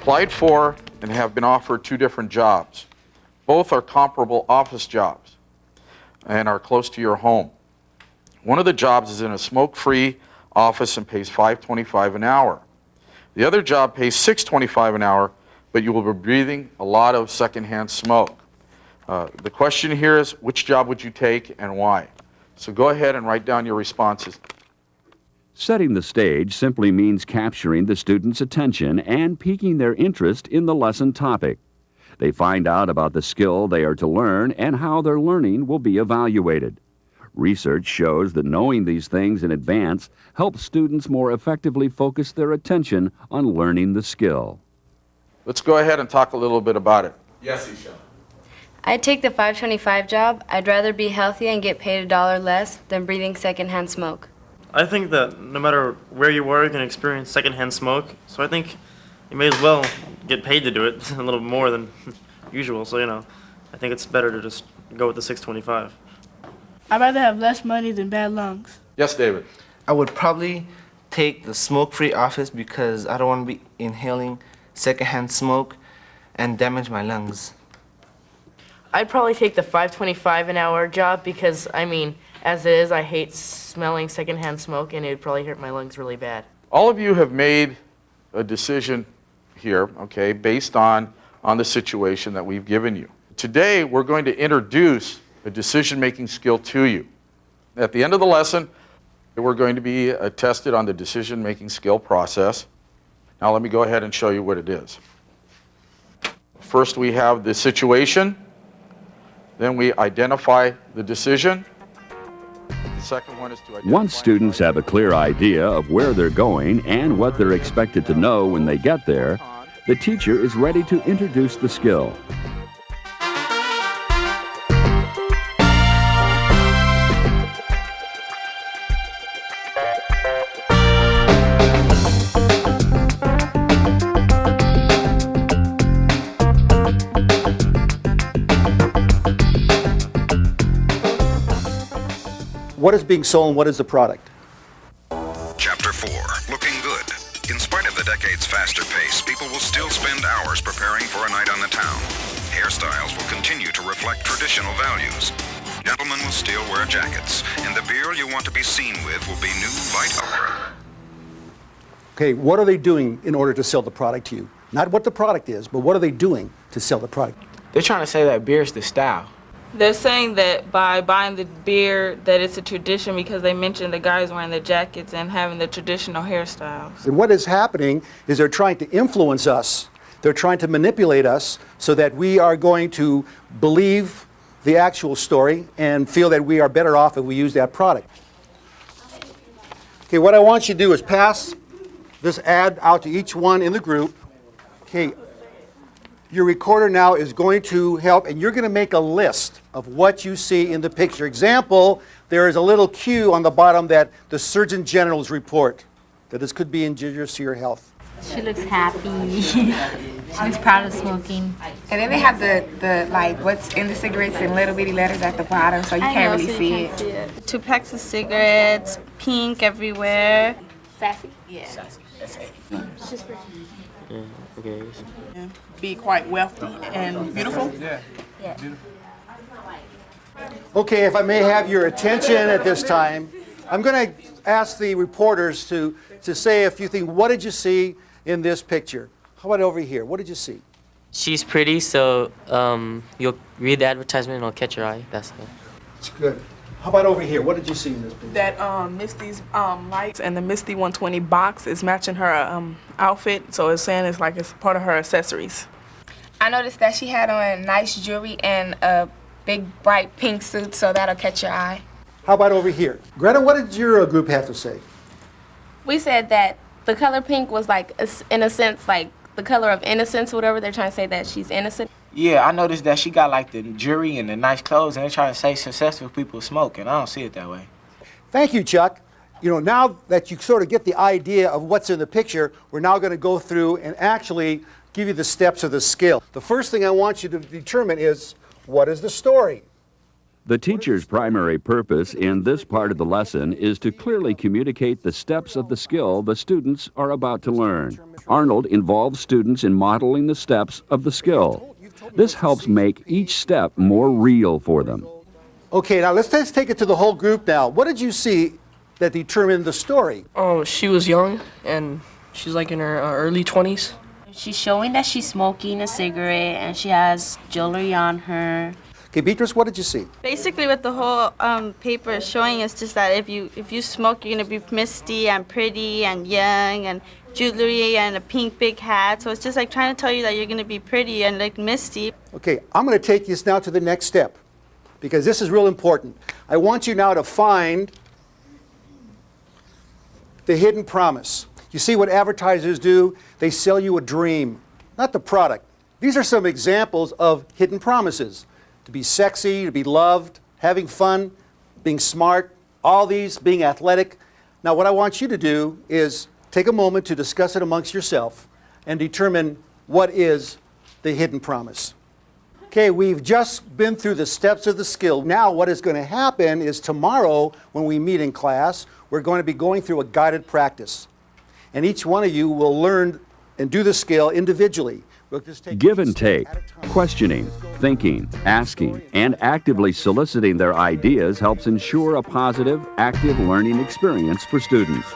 applied for and have been offered 2 different jobs. Both are comparable office jobs and are close to your home. One of the jobs is in a smoke-free office and pays $5.25 an hour. The other job pays $6.25 an hour, but you will be breathing a lot of secondhand smoke. The question here is, which job would you take and why? So go ahead and write down your responses. Setting the stage simply means capturing the student's attention and piquing their interest in the lesson topic. They find out about the skill they are to learn and how their learning will be evaluated. Research shows that knowing these things in advance helps students more effectively focus their attention on learning the skill. Let's go ahead and talk a little bit about it. Yes, Isha. I'd take the $5.25 job. I'd rather be healthy and get paid $1 less than breathing secondhand smoke. I think that no matter where you work and experience secondhand smoke, so I think you may as well get paid to do it a little more than usual. So, I think it's better to just go with the $6.25. I'd rather have less money than bad lungs. Yes, David. I would probably take the smoke-free office because I don't want to be inhaling secondhand smoke and damage my lungs. I'd probably take the $5.25 an hour job because, as it is, I hate smelling secondhand smoke and it'd probably hurt my lungs really bad. All of you have made a decision here, okay, based on the situation that we've given you. Today, we're going to introduce a decision-making skill to you. At the end of the lesson, we're going to be tested on the decision-making skill process. Now let me go ahead and show you what it is. First, we have the situation. Then we identify the decision. The second one is to identify. Once students have a clear idea of where they're going and what they're expected to know when they get there, the teacher is ready to introduce the skill. What is being sold? What is the product? Chapter 4, looking good. In spite of the decade's faster pace, people will still spend hours preparing for a night on the town. Hairstyles will continue to reflect traditional values. Gentlemen will still wear jackets, and the beer you want to be seen with will be new light opera. Okay, what are they doing in order to sell the product to you? Not what the product is, but what are they doing to sell the product? They're trying to say that beer is the style. They're saying that by buying the beer that it's a tradition because they mentioned the guys wearing the jackets and having the traditional hairstyles. And what is happening is they're trying to influence us. They're trying to manipulate us so that we are going to believe the actual story and feel that we are better off if we use that product. Okay, what I want you to do is pass this ad out to each one in the group. Okay, your recorder now is going to help, and you're going to make a list of what you see in the picture. Example, there is a little Q on the bottom that the Surgeon General's report, that this could be injurious to your health. She looks happy. She looks proud of smoking. And then they have the like what's in the cigarettes in little bitty letters at the bottom, so you can't really see it. 2 packs of cigarettes, pink everywhere. Sassy? Yeah. She's pretty. Yeah, okay. Yeah. Be quite wealthy and beautiful. Yeah. Okay, if I may have your attention at this time, I'm going to ask the reporters to say a few things. What did you see in this picture? How about over here? What did you see? She's pretty, so you'll read the advertisement and it'll catch your eye. That's it. That's good. How about over here? What did you see in this picture? That Misty's lights and the Misty 120 box is matching her outfit, so it's saying it's like it's part of her accessories. I noticed that she had on nice jewelry and a big bright pink suit, so that'll catch your eye. How about over here? Greta, what did your group have to say? We said that the color pink was like, in a sense, like the color of innocence, whatever. They're trying to say that she's innocent. Yeah, I noticed that she got like the jewelry and the nice clothes, and they're trying to say successful people smoke, and I don't see it that way. Thank you, Chuck. You know, now that you sort of get the idea of what's in the picture, we're now going to go through and actually give you the steps of the skill. The first thing I want you to determine is, what is the story? The teacher's primary purpose in this part of the lesson is to clearly communicate the steps of the skill the students are about to learn. Arnold involves students in modeling the steps of the skill. This helps make each step more real for them. Okay, now let's take it to the whole group now. What did you see that determined the story? Oh, she was young, and she's like in her early 20s. She's showing that she's smoking a cigarette and she has jewelry on her. Okay, Beatrice, what did you see? Basically, what the whole paper is showing is just that if you smoke, you're gonna be misty and pretty and young and jewelry and a pink big hat. So it's just like trying to tell you that you're gonna be pretty and like misty. Okay, I'm going to take this now to the next step because this is real important. I want you now to find the hidden promise. You see what advertisers do? They sell you a dream, not the product. These are some examples of hidden promises. To be sexy, to be loved, having fun, being smart, all these, being athletic. Now what I want you to do is take a moment to discuss it amongst yourself and determine what is the hidden promise. Okay, we've just been through the steps of the skill. Now what is going to happen is tomorrow when we meet in class, we're going to be going through a guided practice. And each one of you will learn and do the skill individually. We'll just take Give and take, questioning, thinking, asking, and actively soliciting their ideas helps ensure a positive, active learning experience for students.